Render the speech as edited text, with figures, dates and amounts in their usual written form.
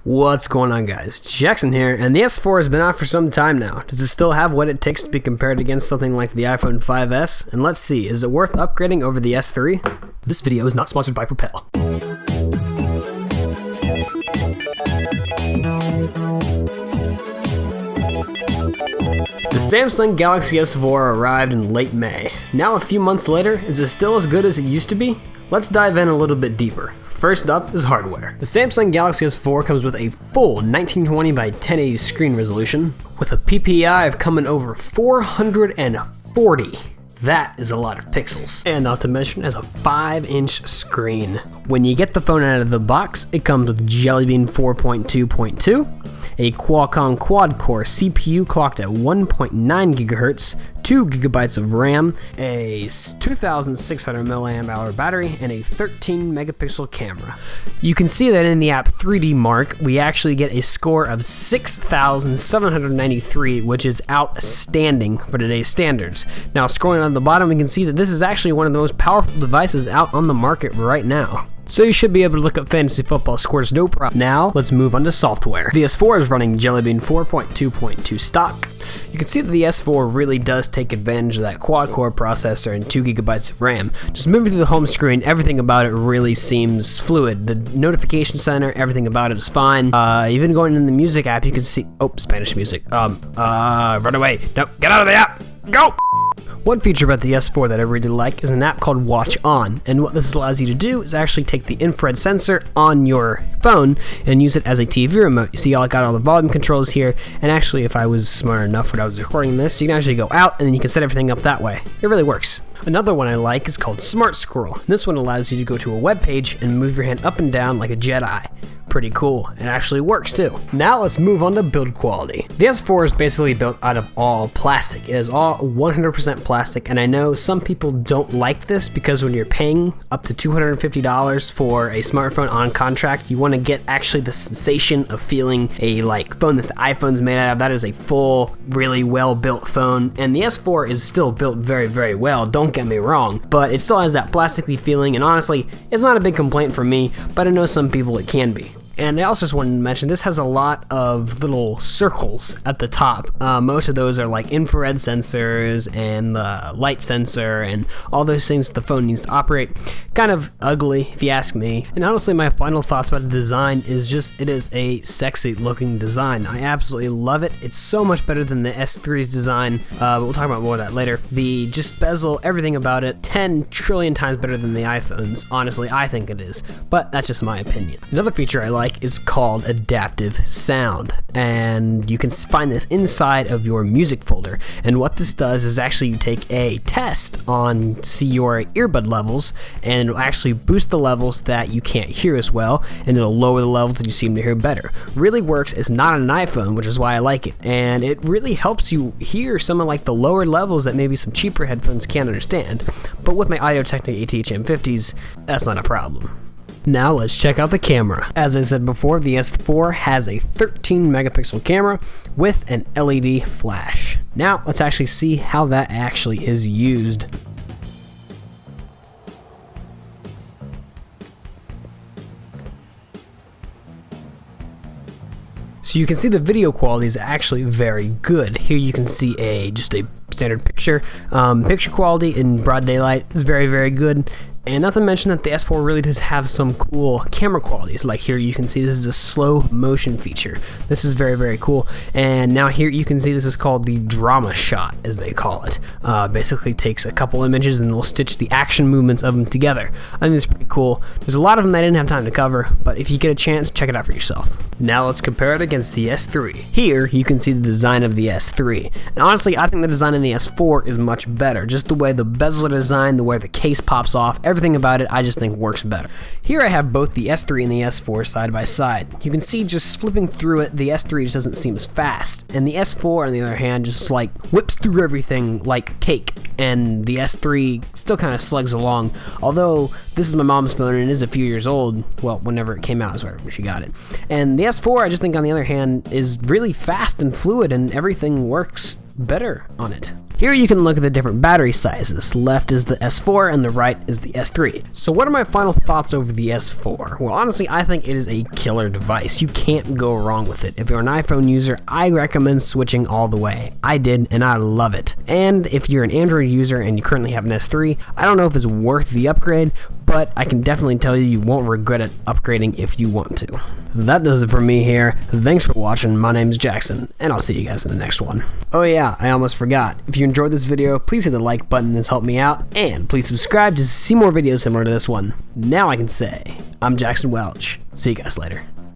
What's going on, guys? Jackson here, and the S4 has been out for some time now. Does it still have what it takes to be compared against something like the iPhone 5S? And let's see, is it worth upgrading over the S3? This video is not sponsored by Propel. The Samsung Galaxy S4 arrived in late May. Now a few months later, is it still as good as it used to be? Let's dive in a little bit deeper. First up is hardware. The Samsung Galaxy S4 comes with a full 1920 by 1080 screen resolution with a PPI of coming over 440. That is a lot of pixels. And not to mention, it has a 5-inch screen. When you get the phone out of the box, it comes with Jelly Bean 4.2.2, a Qualcomm quad-core CPU clocked at 1.9 GHz, 2 GB of RAM, a 2,600 mAh battery, and a 13 megapixel camera. You can see that in the app 3D Mark, we actually get a score of 6,793, which is outstanding for today's standards. Now, scrolling on the bottom, we can see that this is actually one of the most powerful devices out on the market right now. So you should be able to look up fantasy football scores no problem. Now, let's move on to software. The S4 is running Jelly Bean 4.2.2 stock. You can see that the S4 really does take advantage of that quad-core processor and 2 GB of RAM. Just moving through the home screen, everything about it really seems fluid. The notification center, everything about it is fine. Even going in the music app, you can see, oh, Spanish music. Run away. No, get out of the app. Go! One feature about the S4 that I really like is an app called Watch On, and what this allows you to do is actually take the infrared sensor on your phone and use it as a TV remote. You see, I got all the volume controls here, and actually, if I was smart enough when I was recording this, you can actually go out and then you can set everything up that way. It really works. Another one I like is called Smart Scroll. This one allows you to go to a web page and move your hand up and down like a Jedi. Pretty cool. It actually works too. Now let's move on to build quality. The S4 is basically built out of all plastic. It is all 100% plastic, and I know some people don't like this because when you're paying up to $250 for a smartphone on contract, you want to get actually the sensation of feeling a phone that the iPhone's made out of. That is a full, really well-built phone, and the S4 is still built very, very well. Don't get me wrong, but it still has that plasticky feeling, and honestly, it's not a big complaint for me, but I know some people it can be. And I also just wanted to mention, this has a lot of little circles at the top. Most of those are like infrared sensors and the light sensor and all those things the phone needs to operate. Kind of ugly, if you ask me. And honestly, my final thoughts about the design is just, it is a sexy looking design. I absolutely love it. It's so much better than the S3's design. But we'll talk about more of that later. The just bezel, everything about it, 10 trillion times better than the iPhone's. Honestly, I think it is. But that's just my opinion. Another feature I like is called adaptive sound, and you can find this inside of your music folder. And what this does is actually you take a test on your earbud levels, and it'll actually boost the levels that you can't hear as well, and it'll lower the levels that you seem to hear better. Really works. It's not on an iPhone, which is why I like it, and it really helps you hear some of the lower levels that maybe some cheaper headphones can't understand. But with my Audio-Technica AT-HM50s, that's not a problem. Now let's check out the camera. As I said before, the S4 has a 13 megapixel camera with an LED flash. Now let's actually see how that actually is used. So you can see the video quality is actually very good. Here you can see just a standard picture. Picture quality in broad daylight is very, very good. And not to mention that the S4 really does have some cool camera qualities. Like here you can see this is a slow motion feature. This is very, very cool. And now here you can see this is called the drama shot, as they call it. Basically takes a couple images and will stitch the action movements of them together. I think it's pretty cool. There's a lot of them that I didn't have time to cover, but if you get a chance, check it out for yourself. Now let's compare it against the S3. Here you can see the design of the S3. And honestly, I think the design in the S4 is much better. Just the way the bezels are designed, the way the case pops off, everything about it I just think works better. Here I have both the S3 and the S4 side by side. You can see just flipping through it, the S3 just doesn't seem as fast, and the S4 on the other hand just whips through everything like cake, and the S3 still kind of slugs along. Although this is my mom's phone and it is a few years old, well, whenever it came out is where she got it. And the S4 I just think on the other hand is really fast and fluid and everything works better on it. Here you can look at the different battery sizes. Left is the S4 and the right is the S3. So what are my final thoughts over the S4? Well, honestly, I think it is a killer device. You can't go wrong with it. If you're an iPhone user, I recommend switching all the way. I did, and I love it. And if you're an Android user and you currently have an S3, I don't know if it's worth the upgrade, but I can definitely tell you you won't regret it upgrading if you want to. That does it for me here. Thanks for watching. My name's Jackson, and I'll see you guys in the next one. Oh yeah, I almost forgot. If you enjoyed this video, please hit the like button, it's helped me out, and please subscribe to see more videos similar to this one. Now I can say, I'm Jackson Welch. See you guys later.